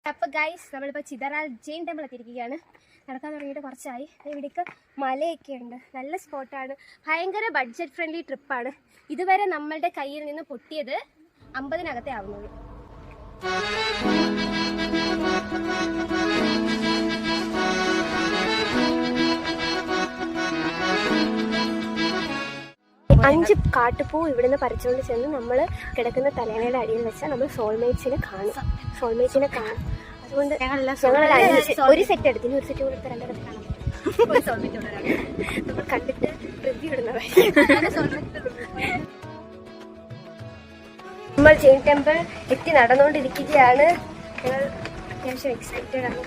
അപ്പോൾ ഗൈസ് നമ്മളിപ്പോൾ ചിതറാൽ ജെയിൻ ടെമ്പിൾ എത്തിയിരിക്കുകയാണ്. നടക്കാൻ തുടങ്ങിയിട്ട് കുറച്ചായി. ഇവിടേക്ക് മലയൊക്കെ ഉണ്ട്, നല്ല സ്പോട്ടാണ്, ഭയങ്കര ബഡ്ജറ്റ് ഫ്രണ്ട്ലി ട്രിപ്പാണ്. ഇതുവരെ നമ്മളുടെ കയ്യിൽ നിന്ന് പൊട്ടിയത് 50-നകത്തേ ആവുന്നുള്ളൂ. അഞ്ച് കാട്ടുപൂ ഇവിടുന്ന് പറിച്ചുകൊണ്ട് ചെന്ന് നമ്മൾ കിടക്കുന്ന തലേണയുടെ അടിയിൽ വെച്ചാൽ നമ്മൾ സോൾമേറ്റ്സിനെ കാണും. അതുകൊണ്ട് ഞങ്ങൾ ഒരു സെറ്റ് എടുത്തിന്, ഒരു സെറ്റ് കൊടുത്ത് രണ്ടെണ്ണം കാണാം. നമ്മൾ കണ്ടിട്ട് റിവ്യൂ ഇടുന്നതായിരിക്കും. നമ്മൾ ജെയിൻ ടെമ്പിൾ എത്തി നടന്നുകൊണ്ടിരിക്കുകയാണ്. ഞങ്ങൾ അത്യാവശ്യം എക്സൈറ്റഡ് ആണ്.